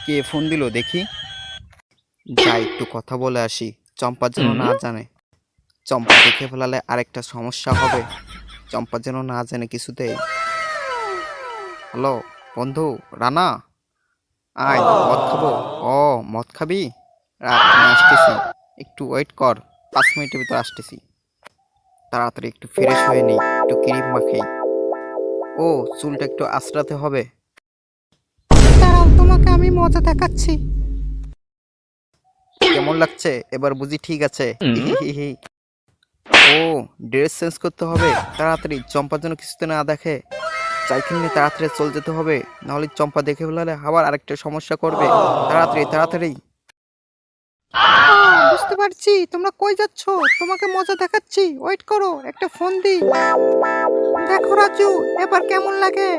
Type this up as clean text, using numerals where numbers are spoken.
কে phone দিল দেখি। যাই একটু কথা বলে আসি, চম্পা যেন না জানে। চম্পা দেখে ফেলালে আরেকটা সমস্যা হবে। চম্পা যেন না জানে কিছুতেই। হ্যালো বন্ধু, রানা, আয় মদ খাবো। ও, মদ খাবি? রাখ, আমি আসতেছি। একটু ওয়েট কর, 5 মিনিটের ভিতর আসতেছি। তাড়াতাড়ি একটু ফ্রেশ হয়ে নিই, একটু ক্রিম মাখাই। ও, চুলটা একটু আঁচড়াতে হবে। দাঁড়াও, তোমাকে আমি মজা দেখাচ্ছি। কেমন লাগছে এবার? বুঝি ঠিক আছে? হিহিহিহি। ও, ড্রেস চেঞ্জ করতে হবে তাড়াতাড়ি, চম্পার জন্য কিছুতে না দেখে। চাইখিন নিয়ে তাড়াতাড়ি চলে যেতে হবে, নাহলে চম্পা দেখে ফেলালে আবার আরেকটা সমস্যা করবে। তাড়াতাড়ি তাড়াতাড়ি। বুঝতে পারছি তোমরা কই যাচ্ছ, তোমাকে মজা দেখাচ্ছি, ওয়েট করো, একটা ফোন দিই। দেখো রাজু, এবার কেমন লাগে?